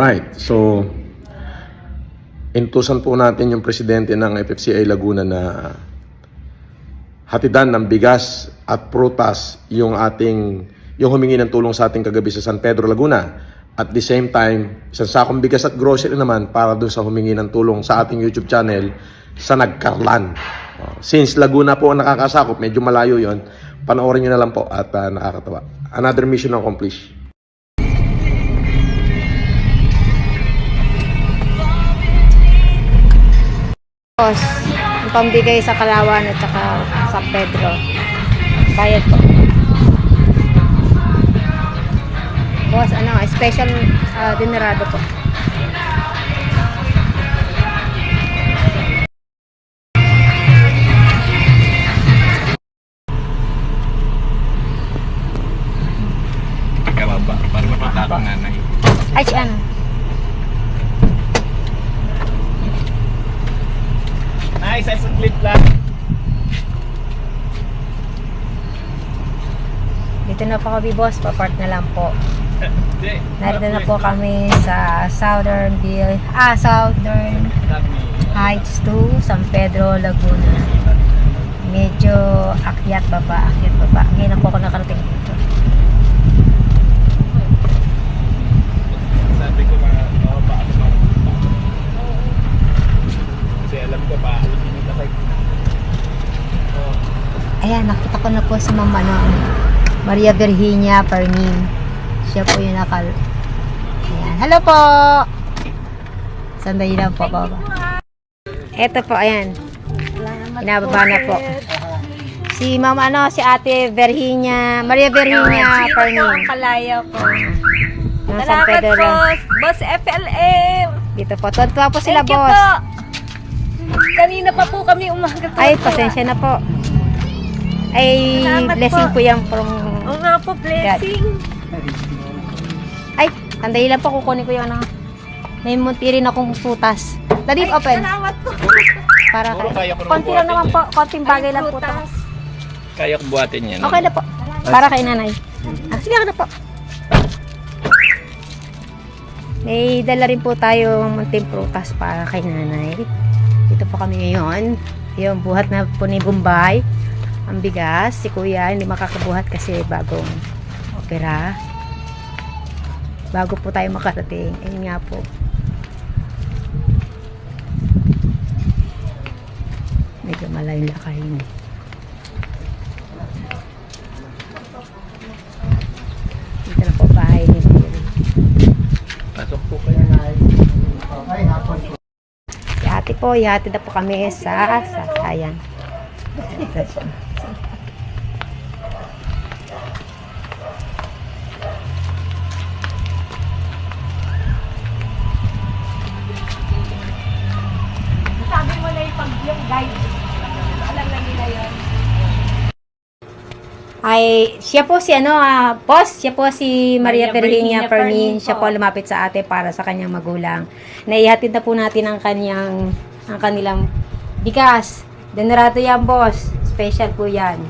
Right. So, intusan po natin yung presidente ng FFCI Laguna na hatidan ng bigas at prutas yung humingi ng tulong sa ating kagabi sa San Pedro, Laguna. At the same time, isang sakong bigas at grocery naman para dun sa humingi ng tulong sa ating YouTube channel sa Nagkarlan. Since Laguna po ang nakakasakop, medyo malayo yon, panoorin nyo na lang po at nakakatawa. Another mission accomplished. Boss, yung pambigay sa Kalawan at saka San Pedro. Bayad po. Boss, special dinerado po. Ikaw ba? Para mapata akong nanay. Ay, si ano? Nice, isang clip lang. Dito na po kami, boss. Papart na lang po. Hindi. Narito na po kami sa Southern Heights 2, San Pedro, Laguna. Medyo akyat baba. Ngayon na po ako nakarating dito. Sabi ko mga paano. Kasi alam ko pa, alam niyo na kayo. Ayan, nakita ko na po si Mama Maria Virginia Permin. Siya po yung Ayan. Hello po! Sandali lang po, baba. Eto po, ayan. Pinababa na po. Si Mama, si Ate Maria Virginia Permin. Kalaya po. Ng San Salamat Pedro po, lang. Boss FLM. Dito po. Tuwa po sila, Thank you boss. po. Kanina pa po kami umaga po. Ay, pasensya na po. Ay, Salamat blessing po. po yan from Oo nga po, blessing. Ay, sandali lang po, kukunin ko yung may munti rin akong putas. Dali, Ay, open. salamat po. Para Puro kaya ko naman konti lang buhatin naman yan. po, konting bagay lang po to. Prutas. Kaya ko buhatin yan. Okay na po. Para kay nanay. Sige na po. May dala rin po tayong munting prutas para kay nanay. Dito po kami ngayon. Yung buhat na po ni Bombay. Ang bigas. Si kuya hindi makakabuhat kasi bagong opera. Bago po tayo makarating. Ayun nga po. Medyo malayo lakayin. Dito na po bahay ni Mary. Pasok po kayo na. Si ate po, ihatid na po kami sa Sasayan. Sabi mo na yung guide. Alam na nila yun. Ay, siya po si boss, siya po si Maria Virginia Permin. Siya po lumapit sa ate para sa kanyang magulang. Naihatid na po natin ang kanilang bigas. Denerato yan, boss. Special po yan.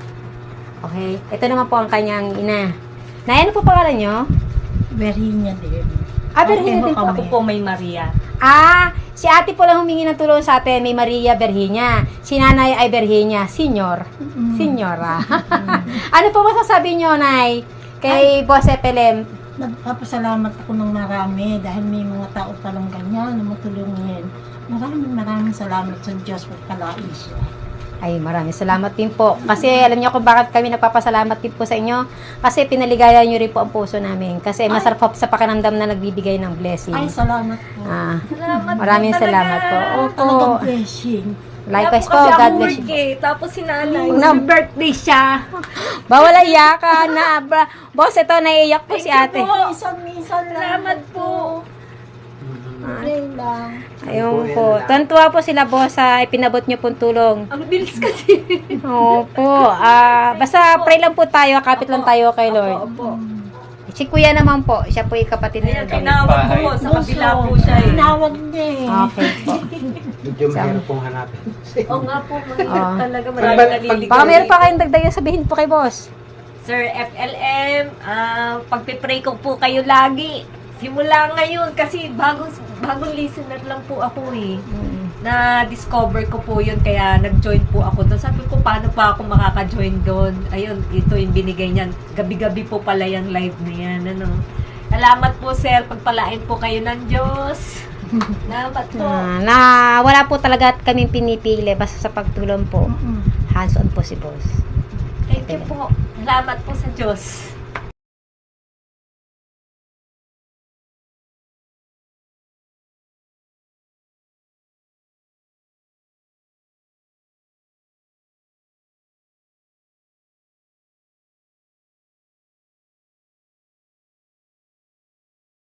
Okay. Ito naman po ang kanyang ina. Ano po pangalan nyo? Virginia din. Virginia din po. Ako po may Maria. Si ate po lang humingi ng tulong sa atin, may Maria Virginia. Si nanay ay Virginia, senior. Senyora. Ano po masasabi nyo, Nay? Kay Boss FLM? Nagpapasalamat ako ng marami dahil may mga tao palang ganyan na matulungin. Maraming salamat sa Diyos at kalain siya. Ay, maraming salamat din po. Kasi alam niyo kung bakit kami nagpapasalamat din po sa inyo. Kasi pinaligaya niyo rin po ang puso namin. Kasi masarap po sa pakiramdam na nagbibigay ng blessing. Ay, salamat po. Salamat Maraming po talaga. salamat po. Opo. Talagang blessing. Likewise po, Kasi God ako bless work you. Tapos si nanay, Una- birthday siya. Bawal iyakan na. Boss, ito naiiyak po si ate. Minsan lang. Salamat po. Ngayon lang. Ayun po. Tuwan-tuwa po sila, boss, sa ipinabot niyo pong tulong. Ang bilis kasi. Opo. Basta pray lang po tayo, kapit lang tayo kay Lord. Opo. Si kuya naman po, siya po yung kapatid ni Kaya Lord. tinawag ko po, sa kabila po siya eh. Tinawag niya eh. Okay po. Medyo mahirap pong hanapin. Oo nga po, mahirap Oo. talaga. Maraming naliligaw. Baka meron pa kayong dagdagan sabihin po kay boss. Sir FLM, pagpipray ko po kayo lagi Simula ngayon, kasi bagong listener lang po ako eh. Na-discover ko po yun, kaya nag-join po ako doon. Sabi ko, paano pa ako makaka-join doon? Ayun, ito yung binigay niyan. Gabi-gabi po pala yung live na yan. Ano? Salamat po, sir. Pagpalain po kayo ng Diyos. Salamat po. Na wala po talaga kaming pinipili basta sa pagtulong po. Hands-on po si boss. Thank you po. Salamat po sa Diyos.